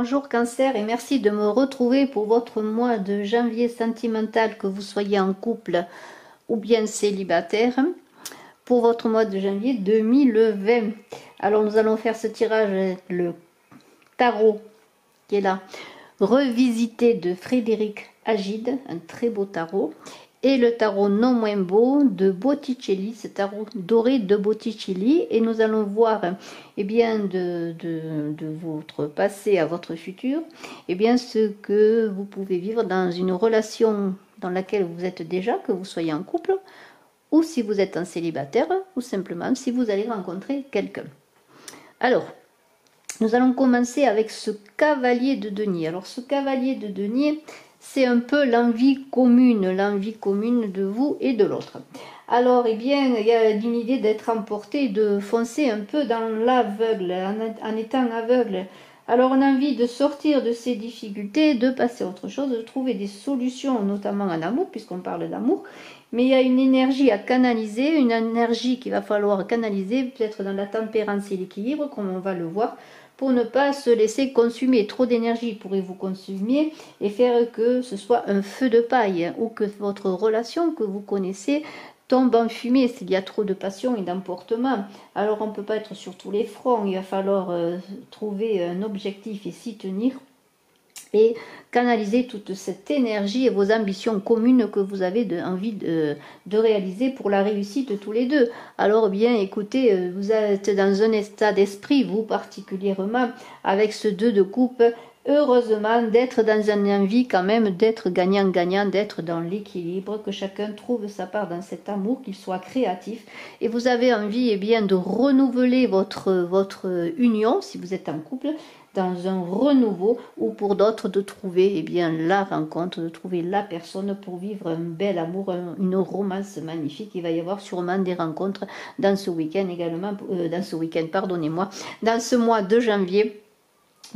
Bonjour Cancer et merci de me retrouver pour votre mois de janvier sentimental, que vous soyez en couple ou bien célibataire, pour votre mois de janvier 2020. Alors nous allons faire ce tirage avec le tarot qui est là, revisité de Frédéric Agide, un très beau tarot, et le tarot non moins beau de Botticelli, ce tarot doré de Botticelli, et nous allons voir bien de votre passé à votre futur, bien ce que vous pouvez vivre dans une relation dans laquelle vous êtes déjà, que vous soyez en couple, ou si vous êtes un célibataire, ou simplement si vous allez rencontrer quelqu'un. Alors, nous allons commencer avec ce cavalier de denier. Alors ce cavalier de denier, c'est un peu l'envie commune de vous et de l'autre. Alors, il y a une idée d'être emporté, de foncer un peu dans l'aveugle, en étant aveugle. Alors, on a envie de sortir de ces difficultés, de passer à autre chose, de trouver des solutions, notamment en amour, puisqu'on parle d'amour. Mais il y a une énergie à canaliser, une énergie qu'il va falloir canaliser, peut-être dans la tempérance et l'équilibre, comme on va le voir, pour ne pas se laisser consumer. Trop d'énergie pourrait vous consumer et faire que ce soit un feu de paille, ou que votre relation que vous connaissez tombe en fumée s'il y a trop de passion et d'emportement. Alors on ne peut pas être sur tous les fronts, il va falloir trouver un objectif et s'y tenir, et canaliser toute cette énergie et vos ambitions communes que vous avez envie de réaliser pour la réussite tous les deux. Alors bien écoutez, vous êtes dans un état d'esprit, vous particulièrement, avec ce 2 de coupe, heureusement d'être dans une envie quand même d'être gagnant-gagnant, d'être dans l'équilibre, que chacun trouve sa part dans cet amour, qu'il soit créatif, et vous avez envie bien de renouveler votre union, si vous êtes en couple, dans un renouveau, ou pour d'autres de trouver bien la rencontre, de trouver la personne pour vivre un bel amour, une romance magnifique. Il va y avoir sûrement des rencontres dans ce week-end également, dans ce mois de janvier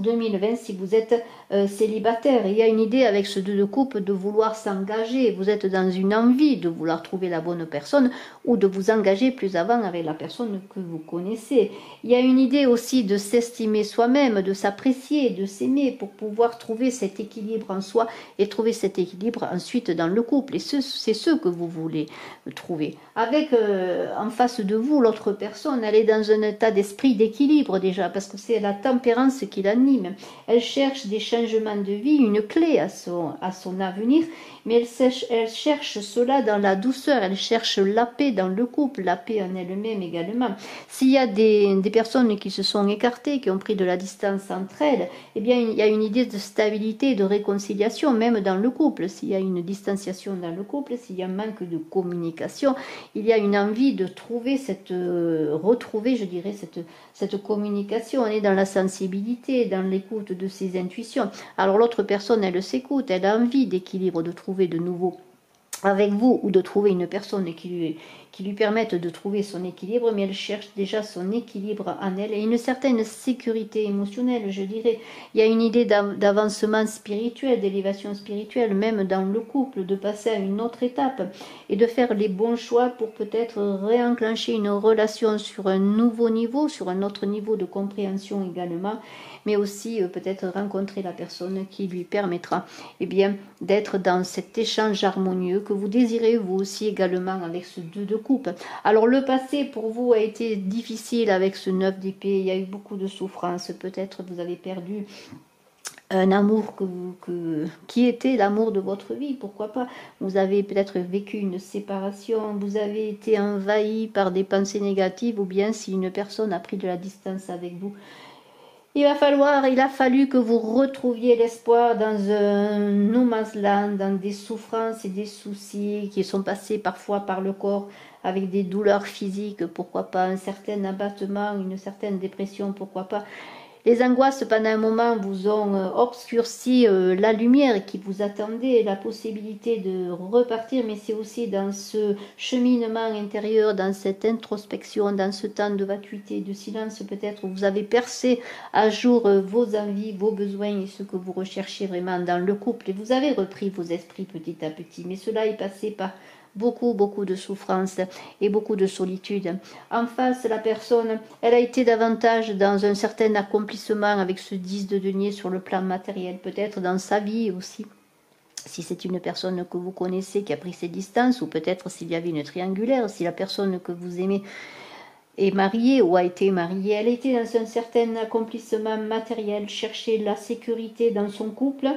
2020, si vous êtes célibataire. Il y a une idée avec ce 2 de coupe de vouloir s'engager. Vous êtes dans une envie de vouloir trouver la bonne personne, ou de vous engager plus avant avec la personne que vous connaissez. Il y a une idée aussi de s'estimer soi-même, de s'apprécier, de s'aimer, pour pouvoir trouver cet équilibre en soi et trouver cet équilibre ensuite dans le couple. Et c'est ce que vous voulez trouver. Avec en face de vous l'autre personne, elle est dans un état d'esprit d'équilibre déjà, parce que c'est la tempérance qui l'anime. Elle cherche des changements de vie, une clé à son avenir, mais elle cherche cela dans la douceur, elle cherche la paix dans le couple, la paix en elle-même également. S'il y a des personnes qui se sont écartées, qui ont pris de la distance entre elles, bien il y a une idée de stabilité, de réconciliation, même dans le couple. S'il y a une distanciation dans le couple, s'il y a un manque de communication, il y a une envie de retrouver, je dirais, cette communication. On est dans la sensibilité, dans l'écoute de ses intuitions. Alors l'autre personne, elle s'écoute, elle a envie d'équilibre, de trouver de nouveau avec vous, ou de trouver une personne qui lui permette de trouver son équilibre, mais elle cherche déjà son équilibre en elle et une certaine sécurité émotionnelle, je dirais. Il y a une idée d'avancement spirituel, d'élévation spirituelle, même dans le couple, de passer à une autre étape et de faire les bons choix pour peut-être réenclencher une relation sur un nouveau niveau, sur un autre niveau de compréhension également, mais aussi peut-être rencontrer la personne qui lui permettra bien d'être dans cet échange harmonieux que vous désirez vous aussi également avec ce 2 de coupe. Alors le passé pour vous a été difficile avec ce 9 d'épée, il y a eu beaucoup de souffrance, peut-être vous avez perdu un amour qui était l'amour de votre vie, pourquoi pas. Vous avez peut-être vécu une séparation, vous avez été envahi par des pensées négatives, ou bien si une personne a pris de la distance avec vous. Il a fallu que vous retrouviez l'espoir dans un no man's land, dans des souffrances et des soucis qui sont passés parfois par le corps, avec des douleurs physiques, pourquoi pas, un certain abattement, une certaine dépression, pourquoi pas. Les angoisses pendant un moment vous ont obscurci la lumière qui vous attendait, la possibilité de repartir, mais c'est aussi dans ce cheminement intérieur, dans cette introspection, dans ce temps de vacuité, de silence peut-être, où vous avez percé à jour vos envies, vos besoins et ce que vous recherchez vraiment dans le couple. Et vous avez repris vos esprits petit à petit, mais cela est passé par beaucoup de souffrance et beaucoup de solitude. En face, la personne, elle a été davantage dans un certain accomplissement avec ce 10 de denier sur le plan matériel, peut-être dans sa vie aussi. Si c'est une personne que vous connaissez qui a pris ses distances, ou peut-être s'il y avait une triangulaire, si la personne que vous aimez est mariée ou a été mariée, elle était dans un certain accomplissement matériel, chercher la sécurité dans son couple.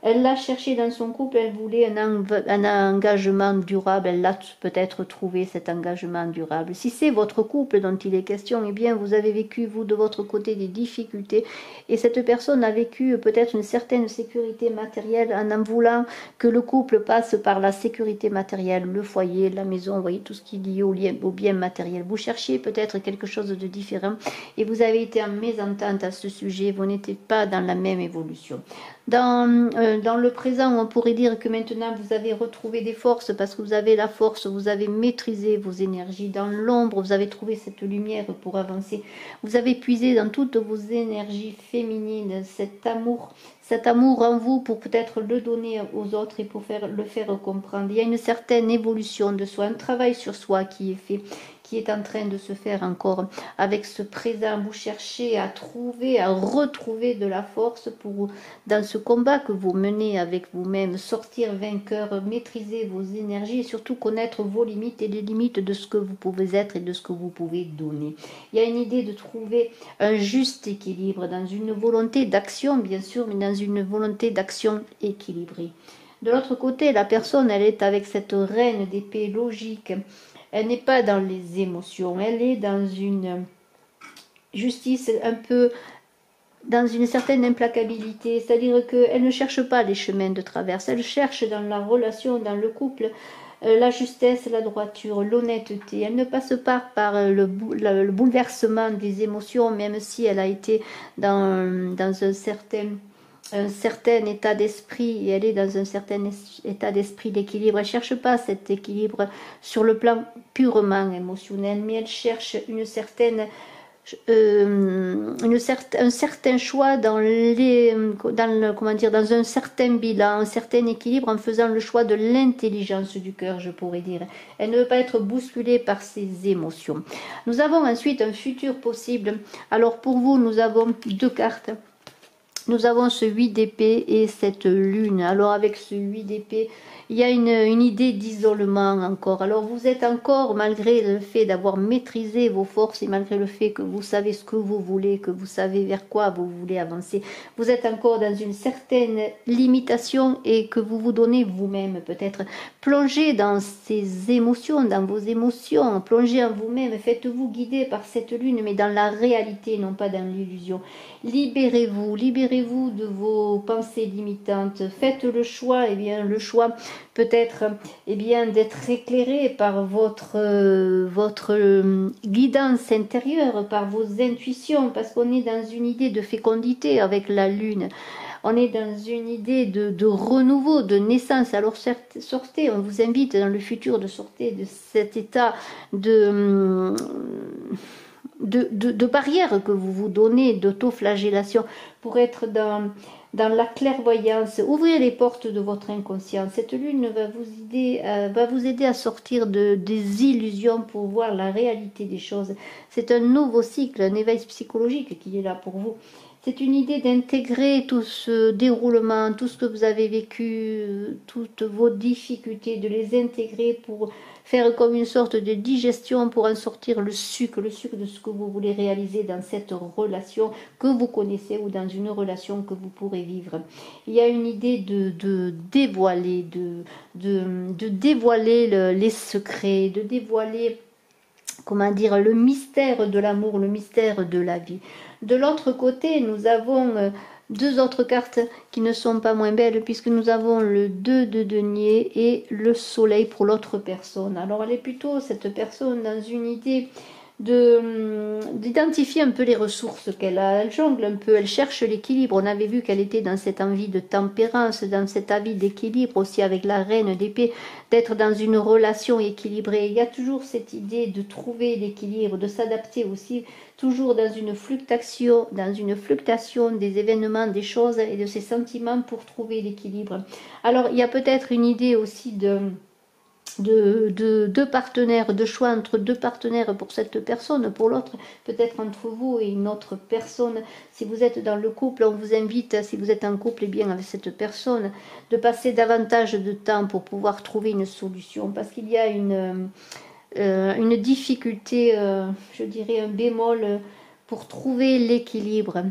Elle l'a cherché dans son couple, elle voulait un engagement durable, elle l'a peut-être trouvé cet engagement durable. Si c'est votre couple dont il est question, eh bien vous avez vécu, vous de votre côté, des difficultés et cette personne a vécu peut-être une certaine sécurité matérielle en voulant que le couple passe par la sécurité matérielle, le foyer, la maison, vous voyez tout ce qui est lié au bien matériel. Vous cherchiez peut-être quelque chose de différent et vous avez été en mésentente à ce sujet, vous n'étiez pas dans la même évolution. Dans le présent, on pourrait dire que maintenant vous avez retrouvé des forces parce que vous avez la force, vous avez maîtrisé vos énergies. Dans l'ombre, vous avez trouvé cette lumière pour avancer. Vous avez puisé dans toutes vos énergies féminines cet amour en vous pour peut-être le donner aux autres et pour le faire comprendre. Il y a une certaine évolution de soi, un travail sur soi qui est fait, qui est en train de se faire encore avec ce présent. Vous cherchez à retrouver de la force dans ce combat que vous menez avec vous-même, sortir vainqueur, maîtriser vos énergies et surtout connaître vos limites et les limites de ce que vous pouvez être et de ce que vous pouvez donner. Il y a une idée de trouver un juste équilibre dans une volonté d'action, bien sûr, mais dans une volonté d'action équilibrée. De l'autre côté, la personne, elle est avec cette reine d'épée logique. Elle n'est pas dans les émotions, elle est dans une justice un peu, dans une certaine implacabilité, c'est-à-dire qu'elle ne cherche pas les chemins de traverse, elle cherche dans la relation, dans le couple, la justesse, la droiture, l'honnêteté. Elle ne passe pas par le bouleversement des émotions, même si elle a été dans un certain état d'esprit et elle est dans un certain état d'esprit d'équilibre. Elle ne cherche pas cet équilibre sur le plan purement émotionnel, mais elle cherche un certain choix dans un certain bilan, un certain équilibre en faisant le choix de l'intelligence du cœur, je pourrais dire. Elle ne veut pas être bousculée par ses émotions. Nous avons ensuite un futur possible. Alors pour vous, nous avons deux cartes. Nous avons ce 8 d'épée et cette lune. Alors avec ce 8 d'épée, il y a une idée d'isolement encore. Alors vous êtes encore, malgré le fait d'avoir maîtrisé vos forces et malgré le fait que vous savez ce que vous voulez, que vous savez vers quoi vous voulez avancer, vous êtes encore dans une certaine limitation et que vous vous donnez vous-même peut-être. Plongez dans ces émotions, dans vos émotions, plongez en vous-même, faites-vous guider par cette lune, mais dans la réalité, non pas dans l'illusion. Libérez-vous de vos pensées limitantes. Faites le choix, le choix peut-être d'être éclairé par votre guidance intérieure, par vos intuitions, parce qu'on est dans une idée de fécondité avec la lune. On est dans une idée de renouveau, de naissance. Alors sortez, on vous invite dans le futur de sortir de cet état de barrières que vous vous donnez, d'autoflagellation, pour être dans la clairvoyance. Ouvrez les portes de votre inconscient. Cette lune va vous aider à sortir des illusions pour voir la réalité des choses. C'est un nouveau cycle, un éveil psychologique qui est là pour vous. C'est une idée d'intégrer tout ce déroulement, tout ce que vous avez vécu, toutes vos difficultés, de les intégrer pour faire comme une sorte de digestion pour en sortir le sucre de ce que vous voulez réaliser dans cette relation que vous connaissez ou dans une relation que vous pourrez vivre. Il y a une idée de dévoiler, de dévoiler les secrets, de dévoiler, le mystère de l'amour, le mystère de la vie. De l'autre côté, nous avons deux autres cartes qui ne sont pas moins belles puisque nous avons le 2 de denier et le soleil pour l'autre personne. Alors elle est plutôt, cette personne, dans une idée d'identifier un peu les ressources qu'elle a. Elle jongle un peu, elle cherche l'équilibre. On avait vu qu'elle était dans cette envie de tempérance, dans cette envie d'équilibre aussi avec la reine d'épée, d'être dans une relation équilibrée. Il y a toujours cette idée de trouver l'équilibre, de s'adapter aussi, toujours dans une fluctuation des événements, des choses et de ses sentiments pour trouver l'équilibre. Alors il y a peut-être une idée aussi deux partenaires, de choix entre deux partenaires pour cette personne, pour l'autre, peut-être entre vous et une autre personne. Si vous êtes dans le couple, on vous invite, si vous êtes en couple, et bien avec cette personne, de passer davantage de temps pour pouvoir trouver une solution, parce qu'il y a une difficulté, je dirais un bémol, pour trouver l'équilibre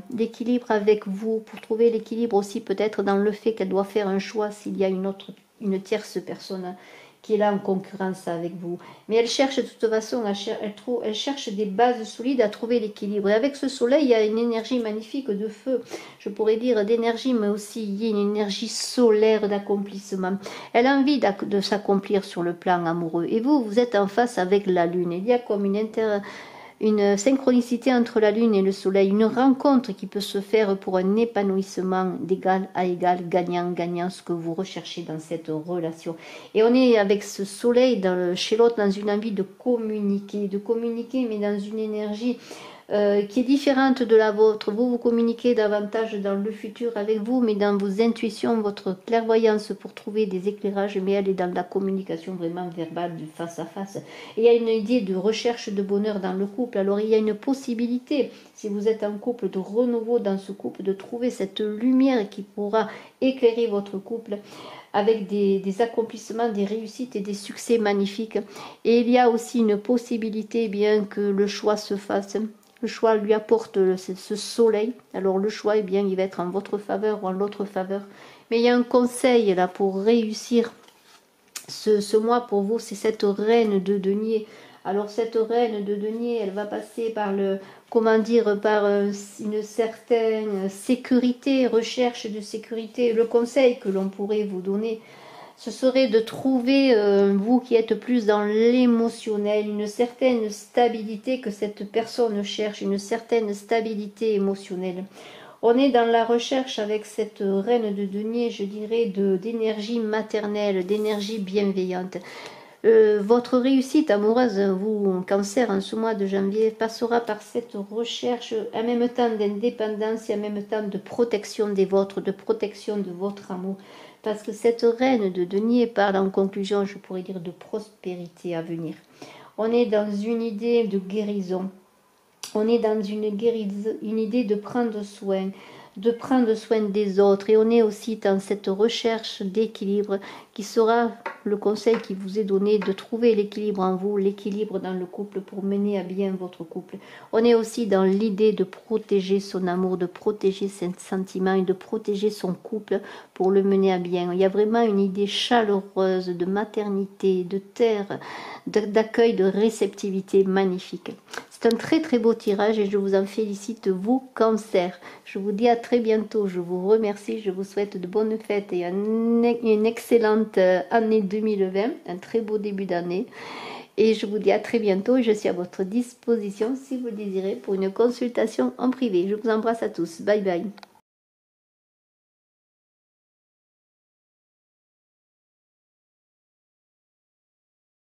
avec vous, pour trouver l'équilibre aussi peut-être dans le fait qu'elle doit faire un choix s'il y a une tierce personne qui est là en concurrence avec vous. Mais elle cherche de toute façon, elle cherche des bases solides à trouver l'équilibre. Et avec ce soleil, il y a une énergie magnifique de feu, je pourrais dire d'énergie, mais aussi il y a une énergie solaire d'accomplissement. Elle a envie de s'accomplir sur le plan amoureux. Et vous, vous êtes en face avec la lune. Il y a comme une synchronicité entre la lune et le soleil, une rencontre qui peut se faire pour un épanouissement d'égal à égal, gagnant-gagnant, ce que vous recherchez dans cette relation. Et on est avec ce soleil chez l'autre dans une envie de communiquer, mais dans une énergie qui est différente de la vôtre. Vous communiquez davantage dans le futur avec vous, mais dans vos intuitions, votre clairvoyance pour trouver des éclairages, mais elle est dans la communication vraiment verbale, du face à face. Et il y a une idée de recherche de bonheur dans le couple. Alors il y a une possibilité, si vous êtes en couple, de renouveau dans ce couple, de trouver cette lumière qui pourra éclairer votre couple avec des accomplissements, des réussites et des succès magnifiques. Et il y a aussi une possibilité, bien que le choix se fasse. Le choix lui apporte ce soleil. Alors le choix, eh bien, il va être en votre faveur ou en l'autre faveur. Mais il y a un conseil là pour réussir ce mois pour vous, c'est cette reine de denier. Alors cette reine de denier, elle va passer par par une certaine sécurité, recherche de sécurité. Le conseil que l'on pourrait vous donner, ce serait de trouver, vous qui êtes plus dans l'émotionnel, une certaine stabilité que cette personne cherche, une certaine stabilité émotionnelle. On est dans la recherche avec cette reine de denier, je dirais, d'énergie maternelle, d'énergie bienveillante. Votre réussite amoureuse, vous, Cancer, en ce mois de janvier, passera par cette recherche, en même temps d'indépendance et en même temps de protection des vôtres, de protection de votre amour. Parce que cette reine de denier parle en conclusion, je pourrais dire, de prospérité à venir. On est dans une idée de guérison. On est dans une idée de prendre soin des autres. Et on est aussi dans cette recherche d'équilibre qui sera le conseil qui vous est donné, de trouver l'équilibre en vous, l'équilibre dans le couple pour mener à bien votre couple. On est aussi dans l'idée de protéger son amour, de protéger ses sentiments et de protéger son couple pour le mener à bien. Il y a vraiment une idée chaleureuse de maternité, de terre, d'accueil, de réceptivité magnifique. C'est un très très beau tirage et je vous en félicite, vous, Cancer. Je vous dis à très bientôt, je vous remercie, je vous souhaite de bonnes fêtes et une excellente année 2020, un très beau début d'année. Et je vous dis à très bientôt et je suis à votre disposition si vous le désirez pour une consultation en privé. Je vous embrasse à tous, bye bye.